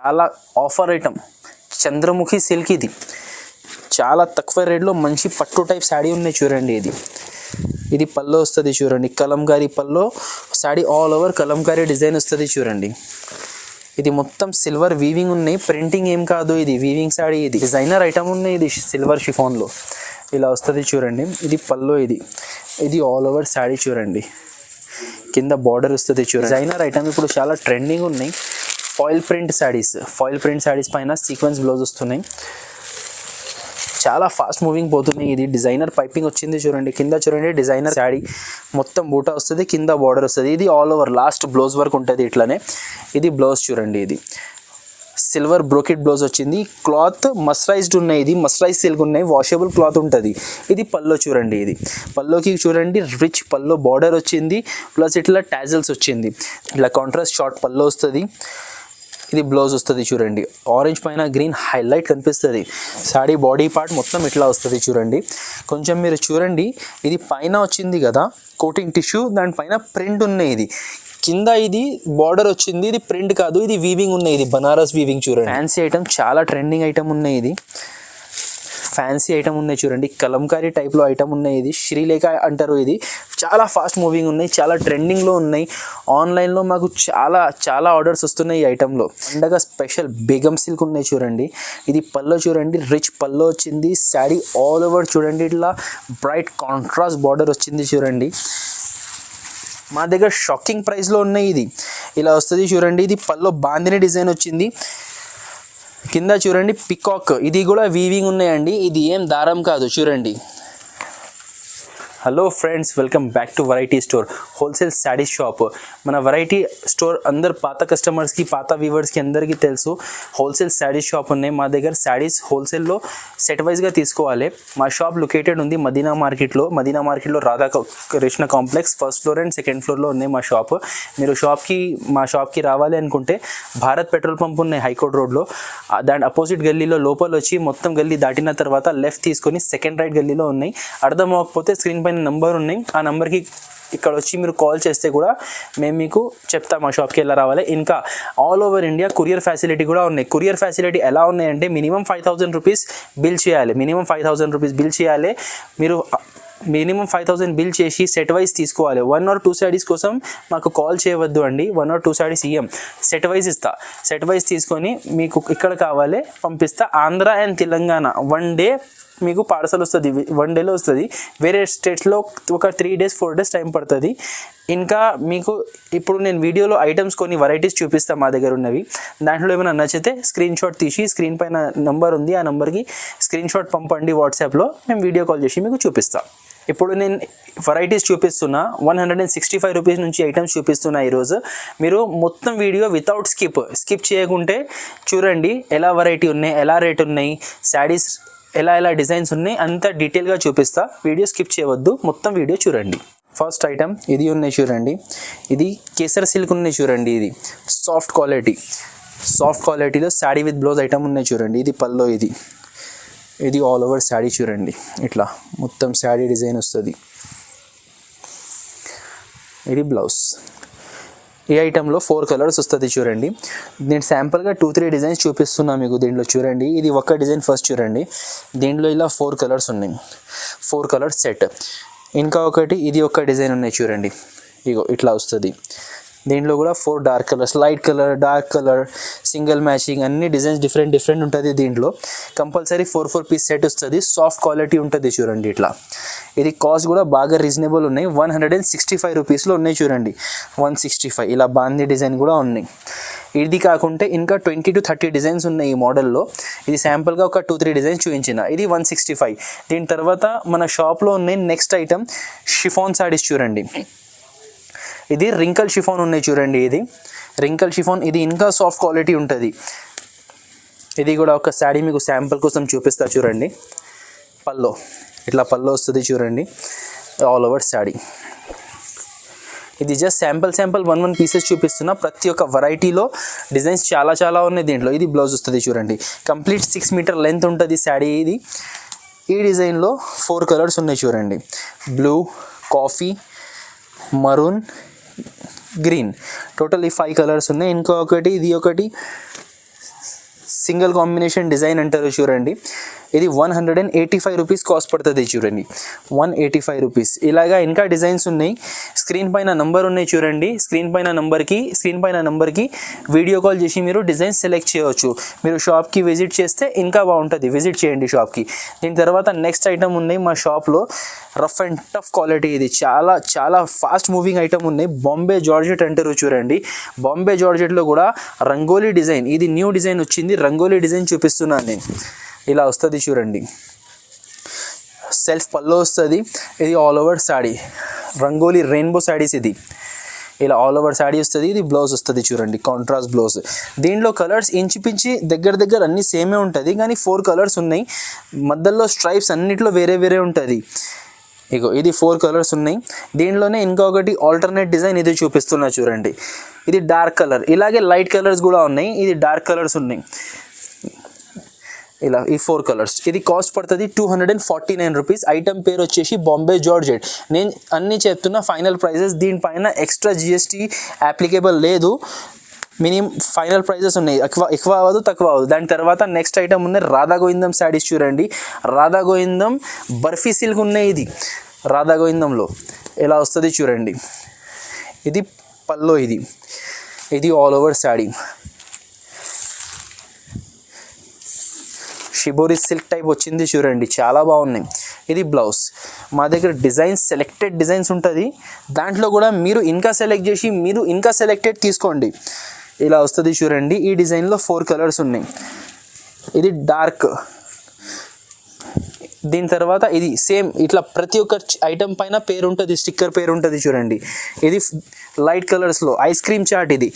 చాలా offer item Chandramukhi silk. ఇది చాలా తక్కువ రేట్లో మంచి పట్టు టైప్ శారీ ఉన్నాయి చూడండి. ఇది పల్లో వస్తుంది చూడండి, kalamkari pallu sari all over kalamkari design వస్తుంది చూడండి. ఇది మొత్తం సిల్వర్ వీవింగ్ ఉన్నాయి, ప్రింటింగ్ ఏం కాదు, ఇది వీవింగ్ శారీ. ఇది డిజైనర్ ఐటమ్ ఉన్నాయి, ఇది సిల్వర్ షిఫాన్లో ఇలా వస్తుంది చూడండి. ఇది పల్లో, ఇది ఆల్ ఓవర్ శారీ చూడండి. కింద బార్డర్ వస్తుంది చూడండి. డిజైనర్ ఐటమ్ ఇప్పుడు చాలా ట్రెండింగ్ ఉన్నాయి. ఫాయిల్ ప్రింట్ శారీస్ పైన సీక్వెన్స్ బ్లౌజ్ వస్తున్నాయి, చాలా ఫాస్ట్ మూవింగ్ పోతున్నాయి. ఇది డిజైనర్ పైపింగ్ వచ్చింది చూడండి. కింద చూడండి డిజైనర్ శారీ మొత్తం బూటా వస్తుంది, కింద బార్డర్ వస్తుంది. ఇది all over last blouse work ఉంటుంది ఇట్లానే. ఇది బ్లౌజ్ చూడండి, ఇది సిల్వర్ బ్రోకెట్ బ్లౌజ్ వచ్చింది. క్లాత్ మస్టరైజ్డ్ ఉన్నాయి, ఇది మస్టరైజ్ సిల్క్ ఉన్నాయి, వాషబుల్ క్లాత్ ఉంటుంది. ఇది పల్లో చూడండి. ఇది పల్లోకి చూడండి రిచ్ పల్లో బార్డర్ వచ్చింది, ప్లస్ ఇట్లా టాజల్స్ వచ్చింది. ఇట్లా కాంట్రాస్ట్ షార్ట్ పల్లో వస్తుంది. ఇది బ్లౌజ్ వస్తుంది చూడండి. ఆరెంజ్ పైన గ్రీన్ హైలైట్ కనిపిస్తుంది. శారీ బాడీ పార్ట్ మొత్తం ఇట్లా వస్తుంది చూడండి. కొంచెం మీరు చూడండి, ఇది పైన వచ్చింది కదా కోటింగ్ టిష్యూ, దానిపైన ప్రింట్ ఉన్నాయి. ఇది కింద ఇది బార్డర్ వచ్చింది, ఇది ప్రింట్ కాదు, ఇది వీవింగ్ ఉన్నాయి. ఇది బనారస్ వీవింగ్ చూడండి. ఫ్యాన్సీ ఐటమ్, చాలా ట్రెండింగ్ ఐటమ్ ఉన్నాయి. ఇది ఫ్యాన్సీ ఐటమ్ ఉన్నాయి చూడండి, కలంకారీ టైప్లో ఐటమ్ ఉన్నాయి. ఇది శ్రీలేఖ అంటారు. ఇది చాలా ఫాస్ట్ మూవింగ్ ఉన్నాయి, చాలా ట్రెండింగ్లో ఉన్నాయి. ఆన్లైన్లో మాకు చాలా ఆర్డర్స్ వస్తున్నాయి ఈ ఐటెంలో. పండగ స్పెషల్ బేగం సిల్క్ ఉన్నాయి చూడండి. ఇది పల్లో చూడండి, రిచ్ పల్లో వచ్చింది. శారీ ఆల్ ఓవర్ చూడండి ఇట్లా బ్రైట్ కాంట్రాస్ట్ బార్డర్ వచ్చింది చూడండి. మా దగ్గర షాకింగ్ ప్రైస్లో ఉన్నాయి. ఇది ఇలా వస్తుంది చూడండి. ఇది పల్లో బాందిని డిజైన్ వచ్చింది. కింద చూడండి పికాక్, ఇది కూడా వీవింగ్ ఉన్నాయండి, ఇది ఏం దారం కాదు చూడండి. Hello friends, welcome back to variety store wholesale saris shop. మన వెరైటీ స్టోర్ అందరు పాత కస్టమర్స్కి, పాత వ్యూవర్స్కి అందరికీ తెలుసు. హోల్సేల్ శారీస్ షాప్ ఉన్నాయి మా దగ్గర. శారీస్ హోల్సేల్లో సెట్ వైజ్గా తీసుకోవాలి. మా షాప్ లొకేటెడ్ ఉంది మదీనా మార్కెట్లో Radha Krishna complex first floor and second ఫ్లోర్లో ఉన్నాయి మా షాప్. మీరు మా షాప్కి రావాలి అనుకుంటే భారత్ పెట్రోల్ పంప్ ఉన్నాయి హైకోర్ట్ రోడ్లో, దాని అపోజిట్ గల్లీలో లోపల వచ్చి మొత్తం గల్లీ దాటిన తర్వాత లెఫ్ట్ తీసుకొని సెకండ్ రైట్ గల్లీలో ఉన్నాయి. అర్థం అవ్వకపోతే స్క్రీన్ పైన నంబర్ ఉన్నాయి, ఆ నెంబర్కి ఇక్కడ వచ్చి మీరు కాల్ చేస్తే కూడా మేము మీకు చెప్తాం మా షాప్కి ఎలా రావాలి. ఇంకా all over India courier facility కూడా ఉన్నాయి. కొరియర్ ఫెసిలిటీ ఎలా ఉన్నాయంటే మినిమం 5,000 రూపీస్ బిల్ చేయాలి. మీరు మినిమం 5,000 బిల్ చేసి సెట్ వైజ్ తీసుకోవాలి. 1 or 2 శారీస్ కోసం మాకు కాల్ చేయవద్దు అండి. 1 or 2 శారీస్ ఇయ్యం, సెట్ వైజ్ ఇస్తా. సెట్ వైజ్ తీసుకొని మీకు ఇక్కడ కావాలి పంపిస్తా. ఆంధ్ర అండ్ తెలంగాణ 1 డే మీకు పార్సల్ వస్తుంది, 1 డేలో వస్తుంది. వేరే స్టేట్స్లో ఒక 3 days 4 days టైం పడుతుంది. ఇంకా మీకు ఇప్పుడు నేను వీడియోలో ఐటమ్స్ కొన్ని వెరైటీస్ చూపిస్తాను మా దగ్గర ఉన్నవి. దాంట్లో ఏమైనా నచ్చితే స్క్రీన్ షాట్ తీసి స్క్రీన్ పైన నెంబర్ ఉంది, ఆ నెంబర్కి స్క్రీన్ షాట్ పంపండి వాట్సాప్లో, మేము వీడియో కాల్ చేసి మీకు చూపిస్తాం. ఇప్పుడు నేను వెరైటీస్ చూపిస్తున్నా, 165 రూపీస్ నుంచి ఐటమ్స్ చూపిస్తున్నా ఈరోజు. మీరు మొత్తం వీడియో వితౌట్ స్కిప్ చేయకుంటే చూడండి ఎలా వెరైటీ ఉన్నాయి, ఎలా రేట్ ఉన్నాయి, శారీస్ ఎలా డిజైన్స్ ఉన్నాయి, అంత డీటెయిల్గా చూపిస్తా. వీడియో స్కిప్ చేయవద్దు, మొత్తం వీడియో చూడండి. ఫస్ట్ ఐటమ్ ఇది ఉన్నాయి చూడండి. ఇది కేసర్ సిల్క్ ఉన్నాయి చూడండి. ఇది సాఫ్ట్ క్వాలిటీలో శారీ విత్ బ్లౌజ్ ఐటమ్ ఉన్నాయి చూడండి. ఇది పల్లో, ఇది ఆల్ ఓవర్ శారీ చూడండి. ఇట్లా మొత్తం శారీ డిజైన్ వస్తుంది. ఇది బ్లౌజ్. ఈ ఐటెంలో 4 కలర్స్ వస్తుంది చూడండి. నేను శాంపుల్గా 2-3 డిజైన్స్ చూపిస్తున్నా మీకు. దీంట్లో చూడండి, ఇది ఒక డిజైన్ ఫస్ట్ చూడండి. దీంట్లో ఇలా 4 కలర్స్ ఉన్నాయి, 4 కలర్స్ సెట్. ఇంకా ఒకటి ఇది ఒక డిజైన్ ఉన్నాయి చూడండి, ఇగో ఇట్లా వస్తుంది. దీంట్లో కూడా 4 dark colours, light colour, dark colour, single matching, అన్ని డిజైన్స్ డిఫరెంట్ ఉంటుంది. దీంట్లో కంపల్సరీ 4 పీస్ సెట్ వస్తుంది. సాఫ్ట్ క్వాలిటీ ఉంటుంది చూడండి ఇట్లా. ఇది కాస్ట్ కూడా బాగా రీజనబుల్ ఉన్నాయి. 165 రూపీస్లో ఉన్నాయి చూడండి. 165 ఇలా బాందీ డిజైన్ కూడా ఉన్నాయి. ఇది కాకుంటే ఇంకా 20 to 30 డిజైన్స్ ఉన్నాయి ఈ మోడల్లో. ఇది శాంపుల్గా ఒక 2-3 డిజైన్స్ చూపించిన. ఇది 165. దీని తర్వాత మన షాప్లో ఉన్నాయి నెక్స్ట్ ఐటమ్ షిఫాన్ శారీస్ చూడండి. ఇది రింకల్ షిఫాన్ ఉన్నాయి చూడండి. ఇది రింకల్ షిఫాన్, ఇది ఇంకా సాఫ్ట్ క్వాలిటీ ఉంటుంది. ఇది కూడా ఒక శారీ మీకు శాంపుల్ కోసం చూపిస్తా చూడండి. ఇట్లా పల్లో వస్తుంది చూడండి, ఆల్ ఓవర్ శారీ. ఇది జస్ట్ శాంపుల్ 1 పీసెస్ చూపిస్తున్నా. ప్రతి ఒక్క వెరైటీలో డిజైన్స్ చాలా ఉన్నాయి దీంట్లో. ఇది బ్లౌజ్ వస్తుంది చూడండి. కంప్లీట్ 6 మీటర్ లెంత్ ఉంటుంది శారీ. ఇది ఈ డిజైన్లో 4 కలర్స్ ఉన్నాయి చూడండి. Blue, coffee, maroon, green, total ఈ 5 కలర్స్ ఉన్నాయి. ఇంకొకటి ఇది ఒకటి సింగిల్ కాంబినేషన్ డిజైన్ అంటారు చూడండి. ఇది 185 రూపీస్ కాస్ట్ పడుతుంది చూడండి, 185 రూపీస్. ఇలాగా ఇంకా డిజైన్స్ ఉన్నాయి. స్క్రీన్ పైన నంబర్ ఉన్నాయి చూడండి, స్క్రీన్ పైన నంబర్కి వీడియో కాల్ చేసి మీరు డిజైన్స్ సెలెక్ట్ చేయవచ్చు. మీరు షాప్కి విజిట్ చేస్తే ఇంకా బాగుంటుంది, విజిట్ చేయండి షాప్కి. దీని తర్వాత నెక్స్ట్ ఐటమ్ ఉన్నాయి మా షాప్లో, రఫ్ అండ్ టఫ్ క్వాలిటీ. ఇది చాలా చాలా ఫాస్ట్ మూవింగ్ ఐటమ్ ఉన్నాయి. బాంబే జార్జెట్ అంటారు చూడండి. బాంబే జార్జెట్లో కూడా రంగోలీ డిజైన్, ఇది న్యూ డిజైన్ వచ్చింది. రంగోలీ డిజైన్ చూపిస్తున్నాను నేను. ఇలా వస్తుంది చూడండి, సెల్ఫ్ పల్లో వస్తుంది. ఇది all over sari, rangoli rainbow saris. ఇది ఇలా ఆల్ ఓవర్ శాడీ వస్తుంది. ఇది బ్లౌజ్ వస్తుంది చూడండి, కాంట్రాస్ట్ బ్లౌజ్. దీంట్లో కలర్స్ ఇంచుమించి దగ్గర అన్నీ సేమే ఉంటుంది, కానీ 4 కలర్స్ ఉన్నాయి. మధ్యలో స్ట్రైప్స్ అన్నిట్లో వేరే వేరే ఉంటుంది. ఇగో ఇది 4 కలర్స్ ఉన్నాయి. దీంట్లోనే ఇంకొకటి ఆల్టర్నేట్ డిజైన్ ఇది చూపిస్తున్నా చూడండి. ఇది డార్క్ కలర్, ఇలాగే లైట్ కలర్స్ కూడా ఉన్నాయి. ఇది డార్క్ కలర్స్ ఉన్నాయి. ఇలా ఈ 4 కలర్స్. ఇది కాస్ట్ పడుతుంది 249 రూపీస్. ఐటమ్ పేరు వచ్చేసి బాంబే జార్జెట్. నేను అన్నీ చెప్తున్నా ఫైనల్ ప్రైజెస్, దీనిపైన ఎక్స్ట్రా జిఎస్టీ అప్లికేబుల్ లేదు. మినిమం ఫైనల్ ప్రైజెస్ ఉన్నాయి, ఎక్కువ అవ్వదు తక్కువ అవ్వదు. దాని తర్వాత నెక్స్ట్ ఐటమ్ ఉన్నాయి రాధా గోవిందం శారీస్ చూడండి. రాధా గోవిందం బర్ఫీ సిల్క్ ఉన్నాయి. ఇది రాధా గోవిందంలో ఎలా వస్తుంది చూడండి. ఇది పల్లో, ఇది all over sari. Shibori silk type వచ్చింది చూడండి, చాలా బాగున్నాయి. ఇది బ్లౌజ్. మా దగ్గర డిజైన్స్ సెలెక్టెడ్ డిజైన్స్ ఉంటుంది. దాంట్లో కూడా మీరు ఇంకా సెలెక్ట్ చేసి మీరు ఇంకా సెలెక్టెడ్ తీసుకోండి. ఇలా వస్తుంది చూడండి. ఈ డిజైన్లో 4 కలర్స్ ఉన్నాయి. ఇది డార్క్. దీని తర్వాత ఇది సేమ్ ఇట్లా ప్రతి ఒక్క ఐటమ్ పైన పేరు ఉంటుంది, స్టిక్కర్ పేరు ఉంటుంది చూడండి. ఇది లైట్ కలర్స్లో ఐస్ క్రీమ్ చాట్. ఇది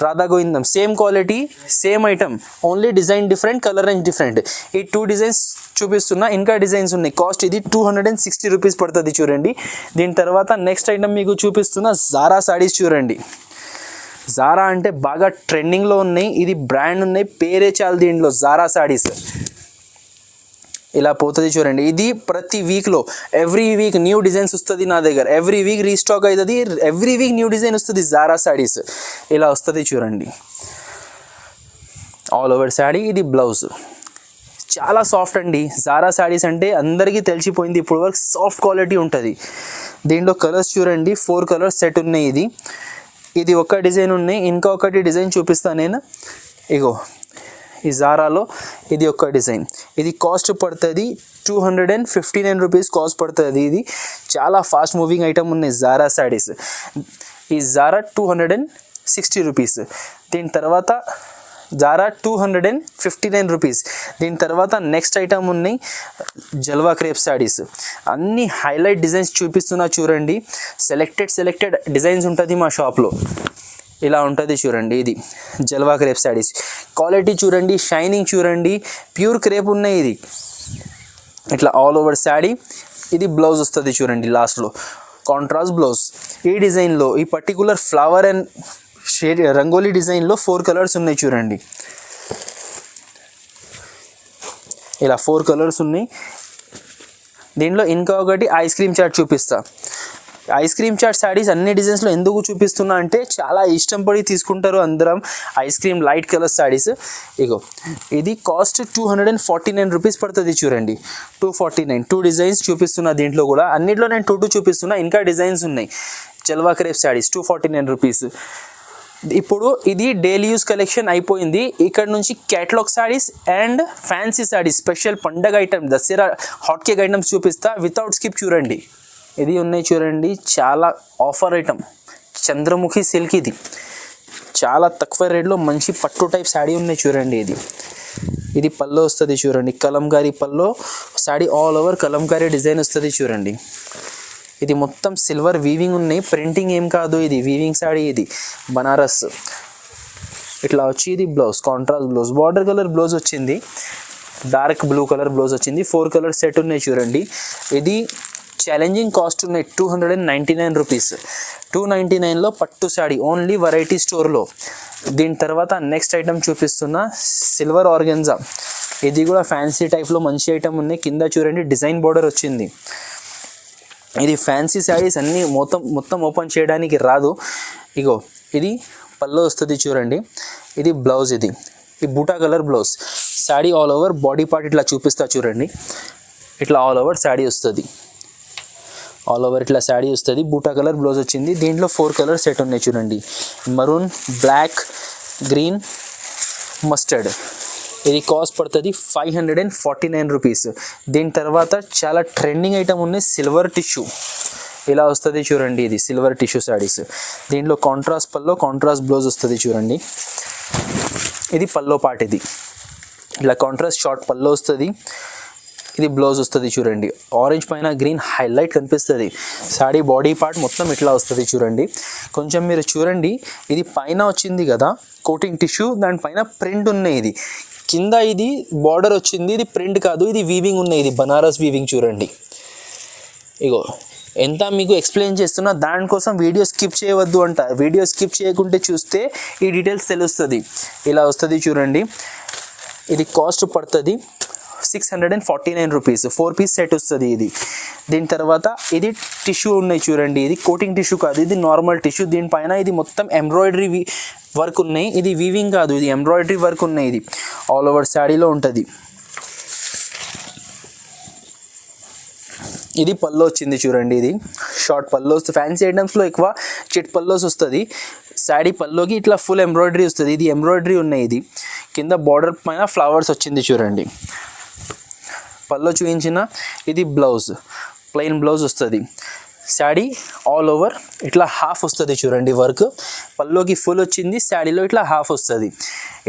Radha Govindam, same quality same item, only design different, colour range different. ఈ 2 డిజైన్స్ చూపిస్తున్నా, ఇంకా డిజైన్స్ ఉన్నాయి. కాస్ట్ ఇది 260 రూపీస్ పడుతుంది చూడండి. దీని తర్వాత నెక్స్ట్ ఐటమ్ మీకు చూపిస్తున్న జారా సారీస్ చూడండి. జారా అంటే బాగా ట్రెండింగ్లో ఉన్నాయి. ఇది బ్రాండ్ ఉన్నాయి, పేరే చాలు దీంట్లో, జారా సారీస్. ఇలా పోతుంది చూడండి. ఇది ప్రతి వీక్లో ఎవ్రీ వీక్ న్యూ డిజైన్స్ వస్తుంది నా దగ్గర. ఎవ్రీ వీక్ రీస్టాక్ అవుతుంది, ఎవ్రీ వీక్ న్యూ డిజైన్ వస్తుంది. జారా శాడీస్ ఇలా వస్తుంది చూడండి, ఆల్ ఓవర్ శాడీ. ఇది బ్లౌజ్. చాలా సాఫ్ట్ అండి. జారా శాడీస్ అంటే అందరికీ తెలిసిపోయింది ఇప్పుడు వరకు, సాఫ్ట్ క్వాలిటీ ఉంటుంది. దీంట్లో కలర్స్ చూడండి, 4 కలర్స్ సెట్ ఉన్నాయి. ఇది ఒక డిజైన్ ఉన్నాయి, ఇంకొకటి డిజైన్ చూపిస్తాను నేను. ఇగో ఈ జారాలో ఇది ఒక డిజైన్. ఇది కాస్ట్ పడుతుంది 259 రూపీస్ కాస్ట్ పడుతుంది. ఇది చాలా ఫాస్ట్ మూవింగ్ ఐటమ్ ఉన్నాయి జారా శాడీస్. ఈ జారా 260 రూపీస్. దీని తర్వాత జారా 259 రూపీస్. దీని తర్వాత నెక్స్ట్ ఐటమ్ ఉన్నాయి జల్వా క్రేప్ శాడీస్. అన్ని హైలైట్ డిజైన్స్ చూపిస్తున్నా చూడండి. సెలెక్టెడ్ డిజైన్స్ ఉంటుంది మా షాప్లో. ఇలా ఉంటుంది చూడండి. ఇది జల్వా క్రేప్ శాడీస్. క్వాలిటీ చూడండి, షైనింగ్ చూడండి, ప్యూర్ క్రేప్ ఉన్నాయి. ఇది ఇట్లా ఆల్ ఓవర్ శాడీ. ఇది బ్లౌజ్ వస్తుంది చూడండి, లాస్ట్లో కాంట్రాస్ట్ బ్లౌజ్. ఈ డిజైన్లో ఈ particular flower and shade rangoli డిజైన్లో 4 కలర్స్ ఉన్నాయి చూడండి. ఇలా 4 కలర్స్ ఉన్నాయి. దీంట్లో ఇంకొకటి ఐస్ క్రీమ్ చాట్ చూపిస్తా. ఐస్ క్రీమ్ చాట్ శాడీస్ అన్ని డిజైన్స్లో ఎందుకు చూపిస్తున్నా అంటే చాలా ఇష్టం పడి తీసుకుంటారు అందరం ఐస్ క్రీమ్ లైట్ కలర్ శాడీస్. ఇగో ఇది కాస్ట్ 249 రూపీస్ పడుతుంది చూడండి, 249. 2 డిజైన్స్ చూపిస్తున్నా దీంట్లో కూడా. అన్నిట్లో నేను 2 చూపిస్తున్నా, ఇంకా డిజైన్స్ ఉన్నాయి. Jalwa crepe saris 249 rupees. ఇప్పుడు ఇది డైలీ యూస్ కలెక్షన్ అయిపోయింది. ఇక్కడ నుంచి catalogue saris and fancy saris, special పండగ item, Dasara hot cake items చూపిస్తా. వితౌట్ స్కిప్ చూడండి. ఇది ఉన్నాయి చూడండి, చాలా ఆఫర్ ఐటమ్ చంద్రముఖి సిల్క్. ఇది చాలా తక్కువ రేట్లో మంచి పట్టు టైప్ శాడీ ఉన్నాయి చూడండి. ఇది పల్లో వస్తుంది చూడండి, kalamkari pallu sari, all over kalamkari design వస్తుంది చూడండి. ఇది మొత్తం సిల్వర్ వీవింగ్ ఉన్నాయి, ప్రింటింగ్ ఏం కాదు. ఇది వీవింగ్ శాడీ. ఇది బనారస్ ఇట్లా వచ్చి. ఇది blouse, contrast blouse, border colour blouse వచ్చింది, డార్క్ బ్లూ కలర్ బ్లౌజ్ వచ్చింది. 4 కలర్ సెట్ ఉన్నాయి చూడండి. ఇది ఛాలెంజింగ్ కాస్ట్ ఉన్నాయి 299 రూపీస్. 299లో పట్టు శాడీ, ఓన్లీ వెరైటీ స్టోర్లో. దీని తర్వాత నెక్స్ట్ ఐటమ్ చూపిస్తున్నా, సిల్వర్ ఆర్గెన్జా. ఇది కూడా ఫ్యాన్సీ టైప్లో మంచి ఐటమ్ ఉన్నాయి. కింద చూడండి డిజైన్ బార్డర్ వచ్చింది. ఇది ఫ్యాన్సీ శాడీస్ అన్నీ మొత్తం ఓపెన్ చేయడానికి రాదు. ఇగో ఇది పల్లో వస్తుంది చూడండి. ఇది బ్లౌజ్. ఈ బూటా colour blouse. Sari all over body part ఇట్లా చూపిస్తా చూడండి. ఇట్లా ఆల్ ఓవర్ శాడీ వస్తుంది. ఆల్ ఓవర్ ఇట్లా శాడీ వస్తుంది. బూటా కలర్ బ్లౌజ్ వచ్చింది. దీంట్లో 4 కలర్ సెట్ ఉన్నాయి చూడండి. Maroon, black, green, mustard. ఇది కాస్ట్ పడుతుంది 549 రూపీస్. దీని తర్వాత చాలా ట్రెండింగ్ ఐటమ్ ఉన్నాయి, సిల్వర్ టిష్యూ. ఇలా వస్తుంది చూడండి. ఇది సిల్వర్ టిష్యూ శారీస్. దీంట్లో కాంట్రాస్ట్ పల్లో, కాంట్రాస్ట్ బ్లౌజ్ వస్తుంది చూడండి. ఇది పల్లో పార్ట్. ఇది ఇలా కాంట్రాస్ట్ షార్ట్ పల్లో వస్తుంది. ఇది బ్లౌజ్ వస్తుంది చూడండి. ఆరెంజ్ పైన గ్రీన్ హైలైట్ కనిపిస్తుంది. శాడీ బాడీ పార్ట్ మొత్తం ఇట్లా వస్తుంది చూడండి. కొంచెం మీరు చూడండి, ఇది పైన వచ్చింది కదా కోటింగ్ టిష్యూ, దానిపైన ప్రింట్ ఉన్నాయి. ఇది కింద ఇది బార్డర్ వచ్చింది, ఇది ప్రింట్ కాదు, ఇది వీవింగ్ ఉన్నాయి. ఇది బనారస్ వీవింగ్ చూడండి. ఇగో ఎంత మీకు ఎక్స్ప్లెయిన్ చేస్తున్నా, దానికోసం వీడియో స్కిప్ చేయవద్దు అంట. వీడియో స్కిప్ చేయకుంటే చూస్తే ఈ డీటెయిల్స్ తెలుస్తుంది. ఇలా వస్తుంది చూడండి. ఇది కాస్ట్ పడుతుంది 649 రూపీస్. 4 పీస్ సెట్ వస్తుంది ఇది. దీని తర్వాత ఇది టిష్యూ ఉన్నాయి చూడండి. ఇది కోటింగ్ టిష్యూ కాదు, ఇది నార్మల్ టిష్యూ. దీనిపైన ఇది మొత్తం ఎంబ్రాయిడరీ వర్క్ ఉన్నాయి. ఇది వీవింగ్ కాదు, ఇది ఎంబ్రాయిడరీ వర్క్ ఉన్నాయి. ఇది ఆల్ ఓవర్ శాడీలో ఉంటుంది. ఇది పల్లో వచ్చింది చూడండి. ఇది షార్ట్ పల్లోస్. ఫ్యాన్సీ ఐటమ్స్లో ఎక్కువ చిట్ పల్లోస్ వస్తుంది. శాడీ పల్లోకి ఇట్లా ఫుల్ ఎంబ్రాయిడరీ వస్తుంది. ఇది ఎంబ్రాయిడరీ ఉన్నాయి. ఇది కింద బార్డర్ పైన ఫ్లవర్స్ వచ్చింది చూడండి. పల్లో చూపించిన ఇది బ్లౌజ్, ప్లెయిన్ బ్లౌజ్ వస్తుంది. శాడీ ఆల్ ఓవర్ ఇట్లా హాఫ్ వస్తుంది చూడండి వర్క్. పల్లోకి ఫుల్ వచ్చింది, శాడీలో ఇట్లా హాఫ్ వస్తుంది.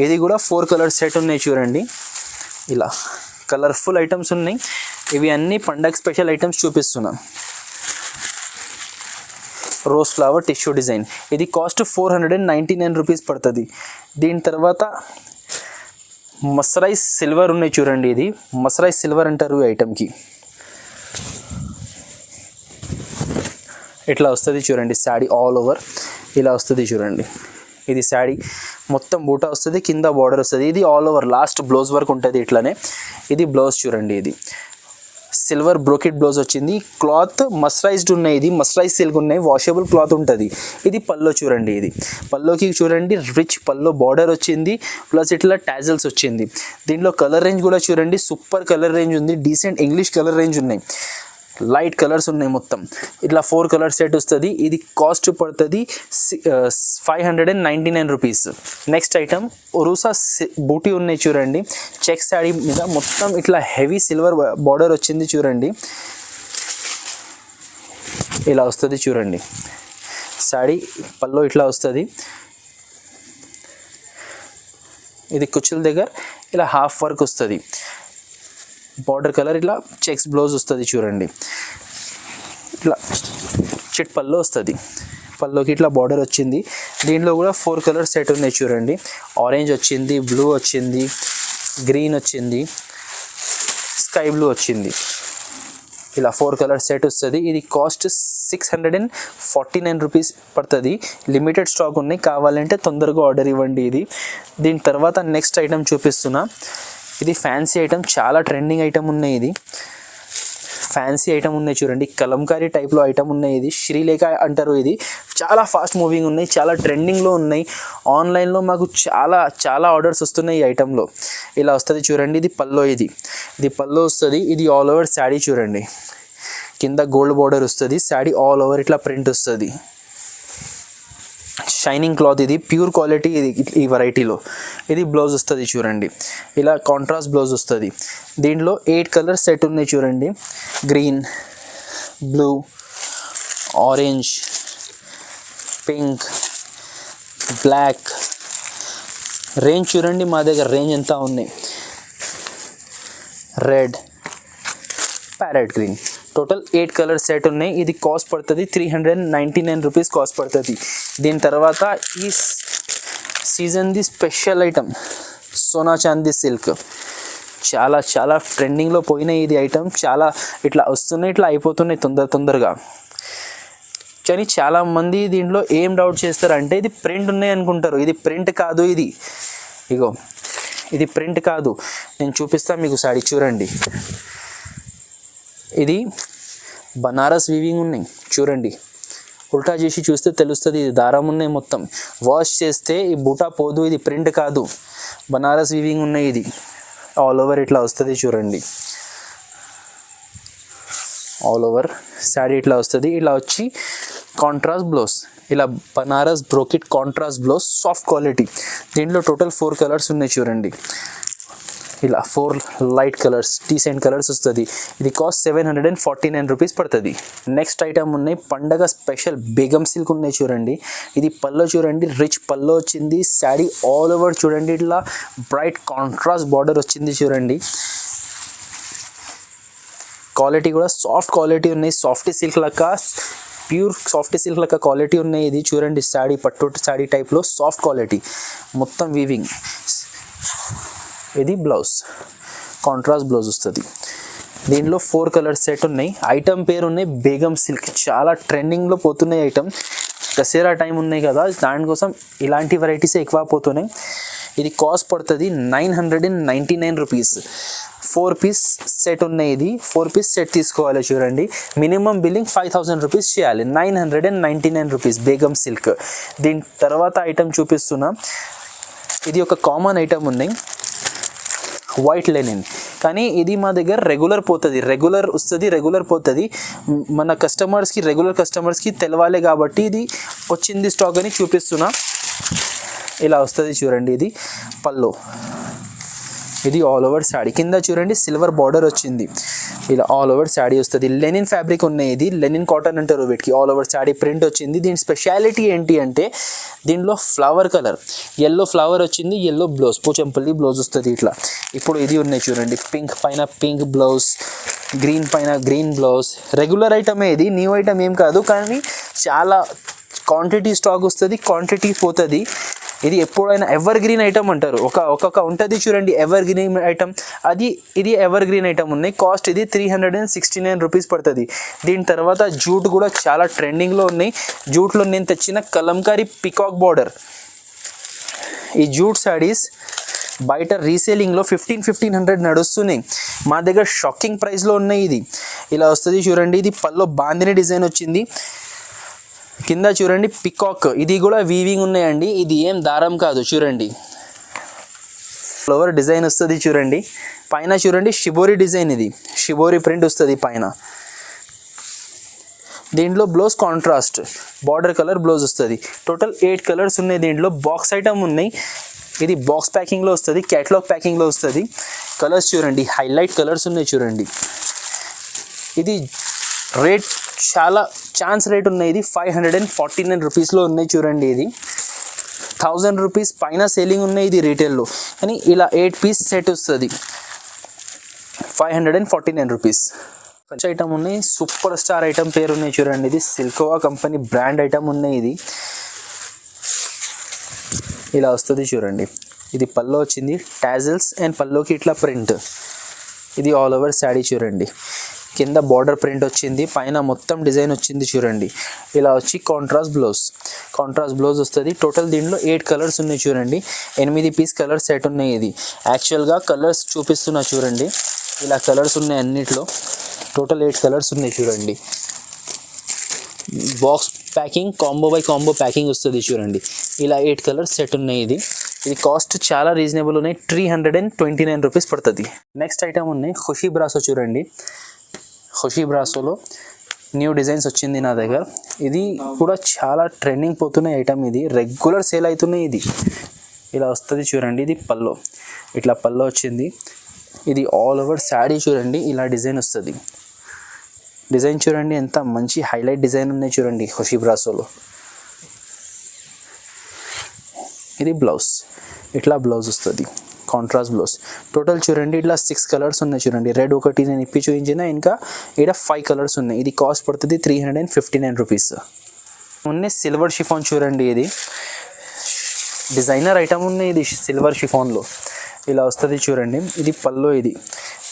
ఇది కూడా 4 కలర్ సెట్ ఉన్నాయి చూడండి. ఇలా కలర్ఫుల్ ఐటమ్స్ ఉన్నాయి. ఇవి అన్నీ పండగ స్పెషల్ ఐటమ్స్ చూపిస్తున్నా. Rose flower tissue design. ఇది కాస్ట్ 499 రూపీస్ పడుతుంది. దీని తర్వాత మస్రైజ్ సిల్వర్ ఉన్నాయి చూడండి. ఇది మస్రైజ్ సిల్వర్ అంటారు ఈ ఐటమ్కి. ఇట్లా వస్తుంది చూడండి. శాడీ ఆల్ ఓవర్ ఇలా వస్తుంది చూడండి. ఇది శాడీ మొత్తం బూటా వస్తుంది, కింద బార్డర్ వస్తుంది. ఇది all over last blouse work ఉంటుంది ఇట్లానే. ఇది బ్లౌజ్ చూడండి. ఇది సిల్వర్ బ్రోకెట్ బ్లౌజ్ వచ్చింది. క్లాత్ మస్టరైజ్డ్ ఉన్నాయి. ఇది మస్టరైజ్ సిల్క్ ఉన్నాయి, వాషబుల్ క్లాత్ ఉంటుంది. ఇది పల్లో చూడండి. ఇది పల్లోకి చూడండి రిచ్ పల్లో బార్డర్ వచ్చింది, ప్లస్ ఇట్లా టాజల్స్ వచ్చింది. దీంట్లో కలర్ రేంజ్ కూడా చూడండి, సూపర్ కలర్ రేంజ్ ఉంది. డీసెంట్ ఇంగ్లీష్ కలర్ రేంజ్ ఉన్నాయి. లైట్ కలర్స్ ఉన్నాయి మొత్తం. ఇట్లా 4 కలర్ సెట్ వస్తుంది. ఇది కాస్ట్ పడుతుంది 599 రూపీస్. నెక్స్ట్ ఐటమ్ ఒరుసా బూటీ ఉన్నాయి చూడండి. చెక్ శాడీ మీద మొత్తం ఇట్లా హెవీ సిల్వర్ బార్డర్ వచ్చింది చూడండి. ఇలా వస్తుంది చూడండి. శాడీ పల్లో ఇట్లా వస్తుంది. ఇది కుచ్చుల దగ్గర ఇలా హాఫ్ వర్క్ వస్తుంది. బార్డర్ కలర్ ఇట్లా చెక్స్ బ్లౌజ్ వస్తుంది చూడండి. ఇట్లా చిట్ పల్లో వస్తుంది. పల్లోకి ఇట్లా బార్డర్ వచ్చింది. దీంట్లో కూడా 4 కలర్ సెట్ ఉన్నాయి చూడండి. ఆరెంజ్ వచ్చింది, బ్లూ వచ్చింది, గ్రీన్ వచ్చింది, స్కై బ్లూ వచ్చింది. ఇలా 4 కలర్ సెట్ వస్తుంది. ఇది కాస్ట్ 649 రూపీస్ పడుతుంది. లిమిటెడ్ స్టాక్ ఉన్నాయి, కావాలంటే తొందరగా ఆర్డర్ ఇవ్వండి. ఇది దీని తర్వాత నెక్స్ట్ ఐటమ్ చూపిస్తున్నా. ఇది ఫ్యాన్సీ ఐటమ్, చాలా ట్రెండింగ్ ఐటమ్ ఉన్నాయి. ఇది ఫ్యాన్సీ ఐటమ్ ఉన్నాయి చూడండి. కలంకారీ టైప్లో ఐటమ్ ఉన్నాయి. ఇది శ్రీలేఖ అంటారు. ఇది చాలా ఫాస్ట్ మూవింగ్ ఉన్నాయి, చాలా ట్రెండింగ్లో ఉన్నాయి. ఆన్లైన్లో మాకు చాలా ఆర్డర్స్ వస్తున్నాయి ఈ ఐటెంలో. ఇలా వస్తుంది చూడండి. ఇది పల్లో. ఇది పల్లో వస్తుంది. ఇది ఆల్ ఓవర్ శాడీ చూడండి. కింద గోల్డ్ బార్డర్ వస్తుంది. శాడీ ఆల్ ఓవర్ ఇట్లా ప్రింట్ వస్తుంది. Shining cloth. ఇది ప్యూర్ క్వాలిటీ. ఇది ఈ వెరైటీలో ఇది బ్లౌజ్ వస్తుంది చూడండి. ఇలా కాంట్రాస్ట్ బ్లౌజ్ వస్తుంది. దీంట్లో 8 కలర్ సెట్ ఉన్నాయి చూడండి. Green, blue, orange, pink, black. Range చూడండి, మా దగ్గర రేంజ్ ఎంత ఉన్నాయి. Red, parrot green, total 8 colour set ఉన్నాయి. ఇది కాస్ట్ పడుతుంది 399 రూపీస్ కాస్ట్ పడుతుంది. దీని తర్వాత ఈ సీజన్ది special item Sona Chandi silk. చాలా ట్రెండింగ్లో పోయినాయి ఇది ఐటమ్. చాలా ఇట్లా వస్తున్నాయి, ఇట్లా అయిపోతున్నాయి తొందరగా. కానీ చాలామంది దీంట్లో ఏం డౌట్ చేస్తారంటే ఇది ప్రింట్ ఉన్నాయి అనుకుంటారు. ఇది ప్రింట్ కాదు. ఇగో ఇది ప్రింట్ కాదు. నేను చూపిస్తాను మీకు సాడీ చూడండి. ఇది బనారస్ వీవింగ్ ఉన్నాయి చూడండి. ఉల్టా చేసి చూస్తే తెలుస్తుంది, ఇది దారం ఉన్నాయి మొత్తం. వాష్ చేస్తే ఈ బూటా పోదు, ఇది ప్రింట్ కాదు, బనారస్ వీవింగ్ ఉన్నాయి. ఇది ఆల్ ఓవర్ ఇట్లా వస్తుంది చూడండి. ఆల్ ఓవర్ శారీ ఇట్లా వస్తుంది. ఇలా వచ్చి కాంట్రాస్ట్ బ్లౌజ్, ఇలా Banaras brocade contrast blouse, soft quality. దీంట్లో టోటల్ 4 కలర్స్ ఉన్నాయి చూడండి. ఇలా 4 లైట్ కలర్స్, డీసెంట్ కలర్స్ వస్తుంది. ఇది కాస్ట్ 749 రూపీస్ పడుతుంది. నెక్స్ట్ ఐటమ్ ఉన్నాయి పండగ స్పెషల్ బేగం సిల్క్ ఉన్నాయి చూడండి. ఇది పల్లో చూడండి, రిచ్ పల్లో వచ్చింది. శారీ ఆల్ ఓవర్ చూడండి ఇట్లా బ్రైట్ కాంట్రాస్ట్ బార్డర్ వచ్చింది చూడండి. క్వాలిటీ కూడా సాఫ్ట్ క్వాలిటీ ఉన్నాయి, సాఫ్ట్ సిల్క్ లెక్క, ప్యూర్ సాఫ్ట్ సిల్క్ లెక్క క్వాలిటీ ఉన్నాయి. ఇది చూడండి శారీ పట్టు శారీ టైప్లో సాఫ్ట్ క్వాలిటీ, మొత్తం వీవింగ్. ఇది బ్లౌజ్, కాంట్రాస్ట్ బ్లౌజ్ వస్తుంది. దీనిలో 4 కలర్ సెట్ ఉన్నాయి. ఐటమ్ పేరు ఉన్నాయి బేగం సిల్క్, చాలా ట్రెండింగ్లో పోతున్నాయి ఐటమ్. దసరా టైం ఉన్నాయి కదా, దానికోసం ఇలాంటి వెరైటీసే ఎక్కువ పోతున్నాయి. ఇది కాస్ట్ పడుతుంది 999 రూపీస్. 4 పీస్ సెట్ ఉన్నాయి. ఇది 4 పీస్ సెట్ తీసుకోవాలి చూడండి. మినిమం బిల్లింగ్ 5000 రూపీస్ చేయాలి. 999 రూపీస్ బేగం సిల్క్. దీని తర్వాత ఐటమ్ చూపిస్తున్నా. ఇది ఒక కామన్ ఐటమ్ ఉన్నాయి, వైట్ లెనిన్. కానీ ఇది మా దగ్గర రెగ్యులర్ పోతుంది, రెగ్యులర్ వస్తుంది, రెగ్యులర్ పోతుంది. మన కస్టమర్స్కి, రెగ్యులర్ కస్టమర్స్కి తెలవాలి కాబట్టి ఇది వచ్చింది స్టాక్ అని చూపిస్తున్నా. ఇలా వస్తుంది చూడండి. ఇది పల్లో, ఇది ఆల్ ఓవర్ శాడీ. కింద చూడండి సిల్వర్ బార్డర్ వచ్చింది. ఇలా ఆల్ ఓవర్ శాడీ వస్తుంది. లెనిన్ ఫ్యాబ్రిక్ ఉన్నాయి. ఇది లెనిన్ కాటన్ అంటారు వీటికి. ఆల్ ఓవర్ శాడీ ప్రింట్ వచ్చింది. దీని స్పెషాలిటీ ఏంటి అంటే దీనిలో ఫ్లవర్ కలర్, ఎల్లో ఫ్లవర్ వచ్చింది, ఎల్లో బ్లౌజ్, పోచంపల్లి బ్లౌజ్ వస్తుంది ఇట్లా. ఇప్పుడు ఇది ఉన్నాయి చూడండి, పింక్ పైన పింక్ బ్లౌజ్, గ్రీన్ పైన గ్రీన్ బ్లౌజ్. రెగ్యులర్ ఐటమే, ఇది న్యూ ఐటమ్ ఏం కాదు, కానీ చాలా క్వాంటిటీ స్టాక్ వస్తుంది, క్వాంటిటీ పోతుంది. ఇది ఎప్పుడైనా ఎవర్ గ్రీన్ ఐటమ్ అంటారు. ఒక్కొక్క ఉంటుంది చూడండి ఎవర్ గ్రీన్ ఐటమ్, ఇది ఎవర్ గ్రీన్ ఐటమ్ ఉన్నాయి. కాస్ట్ ఇది 369 రూపీస్ పడుతుంది. దీని తర్వాత జూట్ కూడా చాలా ట్రెండింగ్లో ఉన్నాయి. జూట్లో నేను తెచ్చిన కలంకారీ పికాక్ బార్డర్. ఈ జూట్ శారీస్ బయట రీసేలింగ్లో 1500 నడుస్తున్నాయి. మా దగ్గర షాకింగ్ ప్రైస్లో ఉన్నాయి. ఇది ఇలా వస్తుంది చూడండి. ఇది పల్లో బాందిని డిజైన్ వచ్చింది. కింద చూడండి పికాక్, ఇది కూడా వీవింగ్ ఉన్నాయండి. ఇది ఏం దారం కాదు చూడండి. ఫ్లవర్ డిజైన్ వస్తుంది చూడండి. పైన చూడండి షిబోరి డిజైన్, ఇది షిబోరి ప్రింట్ వస్తుంది పైన. దీంట్లో blouse contrast border colour blouse వస్తుంది. టోటల్ 8 కలర్స్ ఉన్నాయి. దీంట్లో బాక్స్ ఐటమ్ ఉన్నాయి. ఇది బాక్స్ ప్యాకింగ్లో వస్తుంది, క్యాటలాగ్ ప్యాకింగ్లో వస్తుంది. కలర్స్ చూడండి, హైలైట్ కలర్స్ ఉన్నాయి చూడండి. ఇది రేట్ చాలా ఛాన్స్ రేట్ ఉన్నాయి. ఇది 549 రూపీస్లో ఉన్నాయి చూడండి. ఇది 1000 రూపీస్ పైన సేలింగ్ ఉన్నాయి ఇది రీటైల్లో. కానీ ఇలా 8 పీస్ సెట్ వస్తుంది, 549 రూపీస్. మంచి ఐటమ్ ఉన్నాయి, సూపర్ స్టార్ ఐటమ్ పేరు ఉన్నాయి చూడండి. ఇది సిల్కోవా కంపెనీ బ్రాండ్ ఐటమ్ ఉన్నాయి. ఇది ఇలా వస్తుంది చూడండి. ఇది పల్లో వచ్చింది, టాజిల్స్ అండ్ పల్లోకి ఇట్లా ప్రింట్. ఇది ఆల్ ఓవర్ శాడీ చూడండి. కింద బార్డర్ ప్రింట్ వచ్చింది, పైన మొత్తం డిజైన్ వచ్చింది చూడండి. ఇలా వచ్చి కాంట్రాస్ట్ బ్లౌజ్ వస్తుంది. టోటల్ దీంట్లో 8 కలర్స్ ఉన్నాయి చూడండి. 8 పీస్ కలర్ సెట్ ఉన్నాయి. ఇది యాక్చువల్గా కలర్స్ చూపిస్తున్నా చూడండి. ఇలా కలర్స్ ఉన్నాయి అన్నిట్లో. టోటల్ 8 కలర్స్ ఉన్నాయి చూడండి. Box packing, combo by combo packing వస్తుంది చూడండి. ఇలా 8 కలర్స్ సెట్ ఉన్నాయి. ఇది కాస్ట్ చాలా రీజనబుల్ ఉన్నాయి, 329 రూపీస్ పడుతుంది. నెక్స్ట్ ఐటమ్ ఉన్నాయి ఖుషీ బ్రాసో చూడండి. ఖుషీ బ్రాసోలో న్యూ డిజైన్స్ వచ్చింది నా దగ్గర. ఇది కూడా చాలా ట్రెండింగ్ పోతున్నాయి ఐటమ్. ఇది రెగ్యులర్ సేల్ అవుతున్నాయి. ఇది ఇలా వస్తుంది చూడండి. ఇది పల్లో, ఇట్లా పల్లో వచ్చింది. ఇది ఆల్ ఓవర్ శాడీ చూడండి. ఇలా డిజైన్ వస్తుంది. డిజైన్ చూడండి ఎంత మంచి హైలైట్ డిజైన్ ఉన్నాయి చూడండి ఖుషీ బ్రాసోలో. ఇది బ్లౌజ్, ఇట్లా బ్లౌజ్ వస్తుంది, కాంట్రాస్ట్ బ్లౌజ్. టోటల్ చూడండి ఇట్లా 6 కలర్స్ ఉన్నాయి చూడండి. రెడ్ ఒకటి నేను ఇప్పి చూపించిన, ఇంకా ఇక్కడ 5 కలర్స్ ఉన్నాయి. ఇది కాస్ట్ పడుతుంది 359 రూపీస్. ఉన్నాయి సిల్వర్ షిఫాన్ చూడండి. ఇది డిజైనర్ ఐటమ్ ఉన్నాయి. ఇది సిల్వర్ షిఫాన్లో ఇలా వస్తుంది చూడండి. ఇది పల్లో,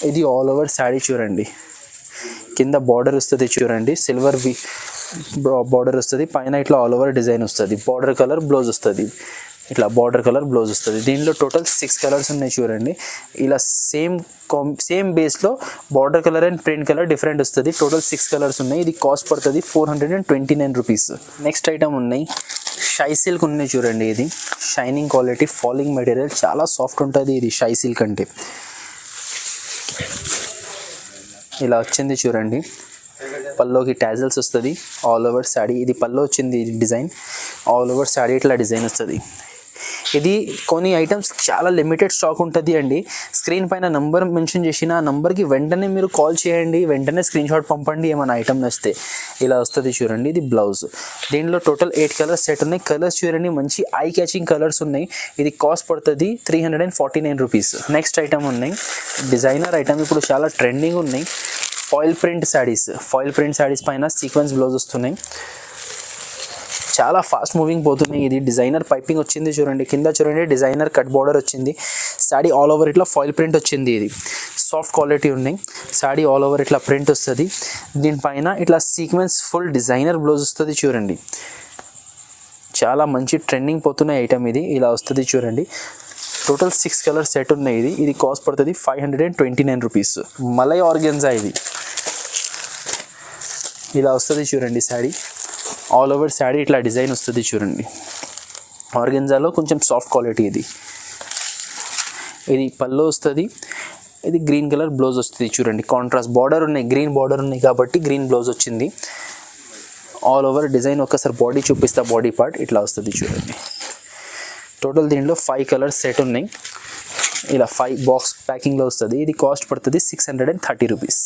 ఇది ఆల్ ఓవర్ శాడీ చూడండి. కింద బార్డర్ వస్తుంది చూడండి, సిల్వర్ బార్డర్ వస్తుంది. పైన ఇట్లా ఆల్ ఓవర్ డిజైన్ వస్తుంది. బార్డర్ కలర్ బ్లౌజ్ వస్తుంది. ఇట్లా బార్డర్ కలర్ బ్లౌజ్ వస్తుంది. దీనిలో టోటల్ 6 కలర్స్ ఉన్నాయి చూడండి. ఇలా సేమ్ బేస్లో border colour and print colour different వస్తుంది. టోటల్ 6 కలర్స్ ఉన్నాయి. ఇది కాస్ట్ పడుతుంది 429 రూపీస్. నెక్స్ట్ ఐటమ్ ఉన్నాయి షై సిల్క్ ఉన్నాయి చూడండి. ఇది షైనింగ్ క్వాలిటీ, ఫాలింగ్ మెటీరియల్, చాలా సాఫ్ట్ ఉంటుంది ఇది షై సిల్క్ అంటే. ఇలా వచ్చింది చూడండి. పల్లోకి టాజల్స్ వస్తుంది, ఆల్ ఓవర్ శాడీ. ఇది పల్లో వచ్చింది డిజైన్, ఆల్ ఓవర్ శాడీ ఇట్లా డిజైన్ వస్తుంది. ఇది కొన్ని ఐటమ్స్ చాలా లిమిటెడ్ స్టాక్ ఉంటుంది అండి. స్క్రీన్ పైన నంబర్ మెన్షన్ చేసిన ఆ నంబర్కి వెంటనే మీరు కాల్ చేయండి, వెంటనే స్క్రీన్ షాట్ పంపండి ఏమైనా ఐటమ్ వస్తే. ఇలా వస్తుంది చూడండి. ఇది బ్లౌజ్. దీనిలో టోటల్ 8 కలర్స్ సెట్ ఉన్నాయి. కలర్స్ చూడండి, మంచి ఐ క్యాచింగ్ కలర్స్ ఉన్నాయి. ఇది కాస్ట్ పడుతుంది 349 రూపీస్. నెక్స్ట్ ఐటమ్ ఉన్నాయి డిజైనర్ ఐటమ్, ఇప్పుడు చాలా ట్రెండింగ్ ఉన్నాయి. ఫాయిల్ ప్రింట్ శాడీస్ పైన సీక్వెన్స్ బ్లౌజ్ వస్తున్నాయి. చాలా ఫాస్ట్ మూవింగ్ పోతున్నాయి. ఇది డిజైనర్ పైపింగ్ వచ్చింది చూడండి. కింద చూడండి డిజైనర్ కట్ బార్డర్ వచ్చింది. శాడీ ఆల్ ఓవర్ ఇట్లా ఫాయిల్ ప్రింట్ వచ్చింది. ఇది సాఫ్ట్ క్వాలిటీ ఉన్నాయి. శాడీ ఆల్ ఓవర్ ఇట్లా ప్రింట్ వస్తుంది. దీనిపైన ఇట్లా సీక్వెన్స్ ఫుల్ డిజైనర్ బ్లౌజ్ వస్తుంది చూడండి. చాలా మంచి ట్రెండింగ్ పోతున్న ఐటమ్ ఇది. ఇలా వస్తుంది చూడండి. టోటల్ 6 కలర్ సెట్ ఉన్నాయి. ఇది కాస్ట్ పడుతుంది 529 రూపీస్. మలై ఆర్గెన్జా ఇది. ఇలా వస్తుంది చూడండి శాడీ. ఆల్ ఓవర్ శాడీ ఇట్లా డిజైన్ వస్తుంది చూడండి. ఆర్గెన్జాలో కొంచెం సాఫ్ట్ క్వాలిటీ ఇది. ఇది పల్లో వస్తుంది. ఇది గ్రీన్ కలర్ బ్లౌజ్ వస్తుంది చూడండి. కాంట్రాస్ట్ బార్డర్ ఉన్నాయి, గ్రీన్ బార్డర్ ఉన్నాయి కాబట్టి గ్రీన్ బ్లౌజ్ వచ్చింది. ఆల్ ఓవర్ డిజైన్ ఒకసారి బాడీ చూపిస్తా. బాడీ పార్ట్ ఇట్లా వస్తుంది చూడండి. టోటల్ దీంట్లో 5 కలర్స్ సెట్ ఉన్నాయి. ఇలా 5 బాక్స్ ప్యాకింగ్లో వస్తుంది. ఇది కాస్ట్ పడుతుంది 630 రూపీస్.